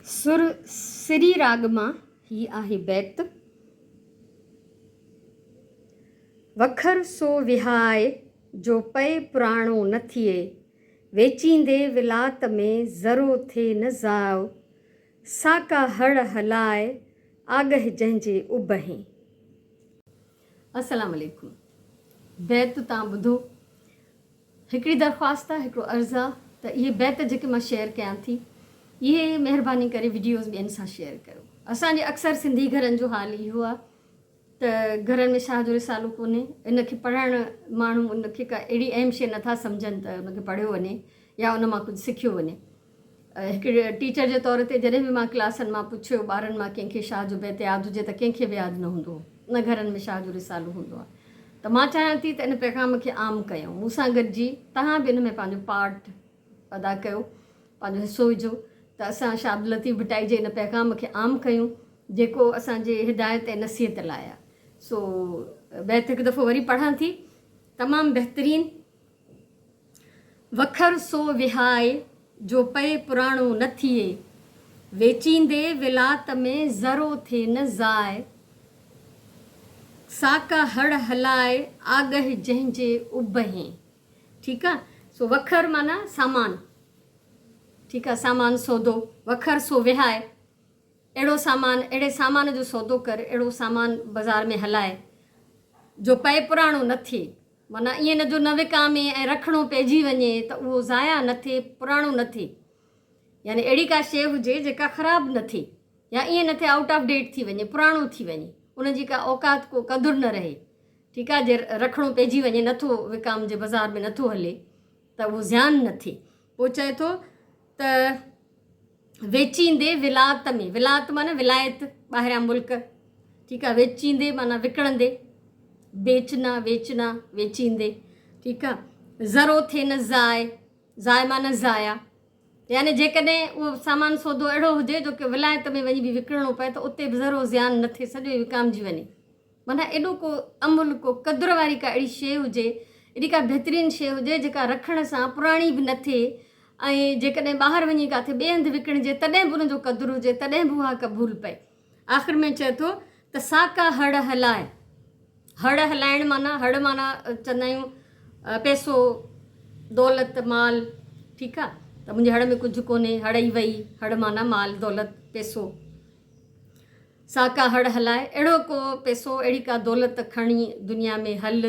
सुर सिरी राग मां ही आहे बैत। वखर सो विहाए जो पए पुराणो न थिए, वेचींदे विलात में ज़रो थे न ज़ाओ, साका हड़ हलाए आगह जंहिंजे उबहें। अस्सलाम वालेकुम। बैत तव्हां ॿुधो। हिकिड़ी दरख़्वास्त आहे, हिकिड़ो अर्ज़ु आहे त इहे बैत जेके मां शेयर कयां थी, इहे महिरबानी करे वीडियोज़ ॿियनि सां शेयर कयो। असांजे अक्सर सिंधी घरनि जो हाल इहो आहे त घरनि में शाह जो रिसालो कोन्हे, इनखे पढ़णु माण्हू उनखे का अहिड़ी अहम शइ नथा सम्झनि त उनखे पढ़ियो वञे या उन मां कुझु सिखियो वञे। हिकिड़े टीचर जे तौर ते जॾहिं बि मां क्लासनि मां पुछियो ॿारनि मां कंहिंखे शाह जो बैत यादि हुजे त कंहिंखे बि यादि न हूंदो, न घरनि में शाह जो रिसालो हूंदो आहे। त मां चाहियां थी त इन पैगाम खे आम कयूं, मूंसां गॾिजी तव्हां बि इन में पंहिंजो पार्ट अदा कयो, पंहिंजो हिसो विझो त असां शाह अब्दुल लतीफ़ भटाई जे इन पैगाम खे आम कयूं जेको असांजे हिदायत ऐं नसीहत लाइ आहे। सो बैत हिकु दफ़ो वरी पढ़ां थी, तमामु बहितरीनु। वखर सो विहाए जो पए पुराणो न थिए, वेचींदे विलात में ज़रो थे न ज़ाए, साका हड़ हलाए आगह जंहिंजे उबहें। ठीकु आहे। सो वखर माना सामान, ठीकु आहे, सामान सौदो। वखर सो विहाए, अहिड़ो सामान, अहिड़े सामान जो सौदो कर, अहिड़ो सामान बाज़ार में हलाए जो पए पुराणो न थिए, माना ईअं न जो न विकामे ऐं रखिणो पइजी वञे त उहो ज़ाया न थिए, पुराणो न थिए। यानी अहिड़ी का शइ हुजे जेका ख़राबु न थिए, या ईअं न थिए आउट ऑफ डेट थी वञे, पुराणो थी वञे, उनजी का औकात को क़दुरु न रहे। ठीकु आहे। जे रखिणो पइजी वञे, नथो विकामजे, बाज़ार में नथो हले, त उहो ज़्यान न थिए। पोइ चए थो त वेचींदे विलात में, विलात माना विलायत, ॿाहिरियां मुल्क। ठीकु आहे। वेचींदे माना विकिणंदे, बेचना वेचना, वेचींदे। ठीकु आहे। ज़रो थे न ज़ाए, ज़ाए माना ज़ाया, यानी जेकॾहिं उहो सामान सौदो अहिड़ो हुजे जो की विलायत में वञी बि विकिणणो पए त उते बि ज़रो ज़्यान न थिए, सॼो विकामजी वञे। माना एॾो को अमुल, को क़दुरु वारी का अहिड़ी शइ हुजे, अहिड़ी का बहितरीनु शइ हुजे जेका रखण सां पुराणी बि न थिए, ऐं जेकॾहिं ॿाहिरि वञी किथे ॿिए हंधि विकिणिजे तॾहिं बि उनजो क़दुरु हुजे, तॾहिं बि उहा क़बूल पए। आख़िर में चए थो त साका हड़ हलाए। हड़ हलाइण माना, हड़ माना चवंदा आहियूं पैसो, दौलत, माल। ठीकु आहे। त मुंहिंजे हड़ में कुझु कोन्हे, हड़ई वई, हड़ माना माल, दौलत, पैसो। साका हड़ हलाए, अहिड़ो को पैसो, अहिड़ी का दौलत खणी दुनिया में हल,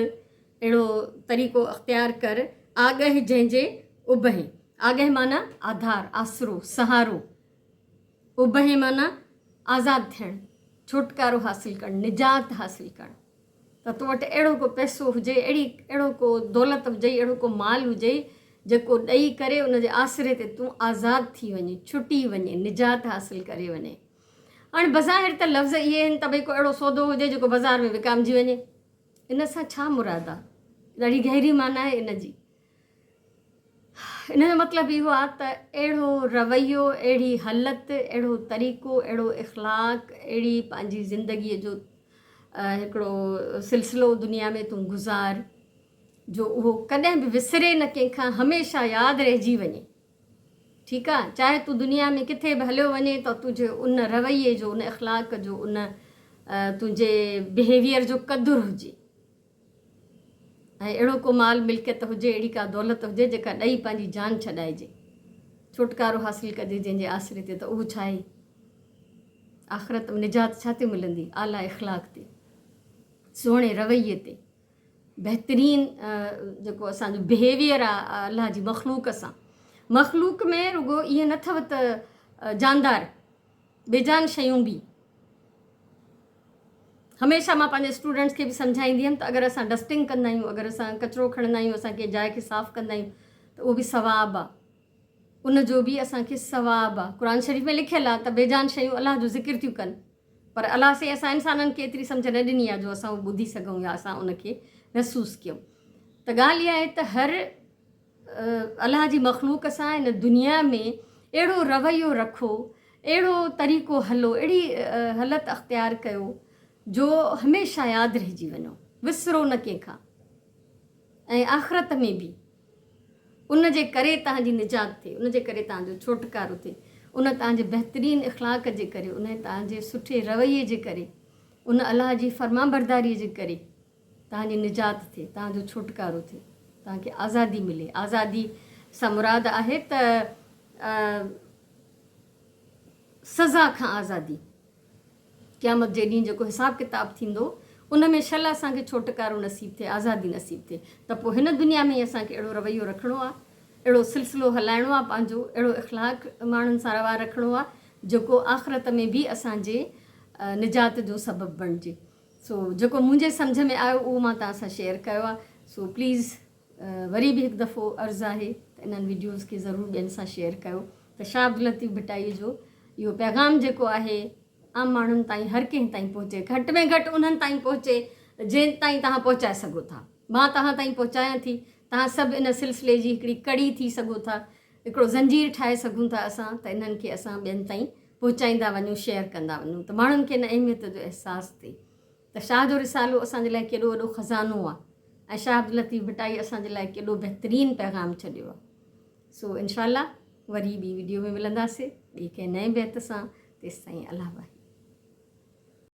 अहिड़ो तरीक़ो अख़्तियार कर, आगह जंहिंजे उबहें। आगह माना आधार, आसरो, सहारो। उबहें माना आज़ादु थियणु, छुटकारो हासिलु करणु, निजात हासिलु करणु। त तो वटि अहिड़ो को पैसो हुजे, अहिड़ो को दौलत हुजे, अहिड़ो को माल हुजे जेको ॾेई करे उनजे आसरे ते तूं आज़ादु थी वञे, छुटी वञे, निजात हासिलु करे वञे। हाणे बज़ाहिर त लफ़्ज़ इहे आहिनि त भई को अहिड़ो सौदो हुजे जेको बाज़ार में विकामजी वञे। इन सां छा मुराद आहे? ॾाढी गहरी माना आहे इन जी। इन जो मतिलबु इहो आहे त अहिड़ो रवैयो, अहिड़ी हालत, अहिड़ो तरीक़ो, अहिड़ो इख़्लाक़, अहिड़ी पंहिंजी ज़िंदगीअ जो हिकिड़ो सिलसिलो दुनिया में तूं गुज़ार जो उहो कॾहिं बि विसरे न, कंहिंखां हमेशह यादि रहिजी वञे। ठीकु आहे। चाहे तूं दुनिया में किथे बि हलियो वञे त तुंहिंजे उन रवैये जो, उन इख़्लाक़ जो, उन तुंहिंजे बिहेवियर जो क़दुरु हुजे, ऐं अहिड़ो को माल मिल्कियत हुजे, अहिड़ी का दौलत हुजे जेका ॾेई पंहिंजी जान छॾाइजे, छुटकारो हासिलु कजे जंहिंजे आसरे ते। त उहो छा आहे? आख़िरत में निजात छा ते मिलंदी? आला इख़्लाक़ ते, सुहिणे रवैये ते, बहितरीनु जेको असांजो बिहेवियर आहे अलाह जी मख़लूक़ सां। मख़लूक़ में रुगो ईअं न अथव त जानदार, बेजान शयूं बि। हमेशह मां पंहिंजे स्टूडेंट्स खे बि सम्झाईंदी हुअमि त अगरि असां डस्टिंग कंदा आहियूं, अगरि असां कचिरो खणंदा आहियूं, असां कंहिं जाइ खे साफ़ु कंदा आहियूं त उहो बि सवाबु आहे, उनजो बि असांखे सवाबु आहे। क़ुर शरीफ़ में लिखियलु आहे त बेजान शयूं अलाह जो ज़िक्र थियूं कनि, पर अलाह से असां इंसाननि खे एतिरी सम्झ न ॾिनी आहे जो असां उहो ॿुधी सघूं या असां उनखे महसूसु कयूं। त ॻाल्हि इहा आहे त हर अलाह जी मख़लूक़ सां इन दुनिया में अहिड़ो रवैयो रखो, अहिड़ो तरीक़ो हलो, अहिड़ी हालत अख़्तियार कयो जो हमेशह यादि रहिजी वञो, विसरो न कंहिंखां, ऐं आख़िरत में बि उन जे करे तव्हांजी निजात थिए, उन जे करे तव्हांजो छुटकारो थिए, उन तव्हांजे बहितरीनु इख़लाक़ जे करे, उन तव्हांजे सुठे रवैये जे करे, उन अलाह जी फरमाबरदारीअ जे करे तव्हांजी निजात थिए, तव्हांजो छुटकारो थिए, तव्हांखे आज़ादी मिले। आज़ादी सां मुराद आहे त सज़ा खां आज़ादी। क़यामत जे ॾींहुं जेको हिसाबु किताबु थींदो उन में शल असांखे छुटकारो नसीबु थिए, आज़ादी नसीबु थिए, त पोइ हिन दुनिया में ई असांखे अहिड़ो रवैयो रखिणो आहे, अहिड़ो सिलसिलो हलाइणो आहे पंहिंजो, अहिड़ो इख़लाक़ माण्हुनि सां रवा रखिणो आहे जेको आख़िरत में बि असांजे निजात जो सबबु बणिजे। सो जेको मुंहिंजे सम्झ में आयो उहो मां तव्हां सां शेयर कयो आहे। सो प्लीज़ वरी बि हिकु दफ़ो अर्ज़ु आहे त इन्हनि वीडियोज़ खे ज़रूरु ॿियनि सां शेयर कयो त शाह अब्दुल लतीफ़ भटाई जो इहो पैगाम जेको आहे आम माण्हुनि ताईं, हर कंहिं ताईं पहुचे, घटि में घटि उन्हनि ताईं पहुचे जंहिं ताईं तव्हां पहुचाए सघो था। मां तव्हां ताईं पहुचायां थी, तव्हां सभु इन सिलसिले जी हिकिड़ी कड़ी थी सघो था, हिकिड़ो ज़ंजीर ठाहे सघूं था असां, त इन्हनि खे असां ॿियनि ताईं पहुचाईंदा वञूं, शेयर कंदा वञूं, त माण्हुनि खे इन अहमियत जो अहसासु थिए त शाह जो रिसालो असांजे लाइ केॾो वॾो ख़ज़ानो आहे ऐं शाह अब्दुल लतीफ़ भटाई असांजे लाइ केॾो बहितरीनु पैगाम छॾियो आहे। सो इंशाअल्लाह वरी ॿी वीडियो में मिलंदासीं ॿिए कंहिं नए बैत सां। तेसिताईं अल्लाह भाई।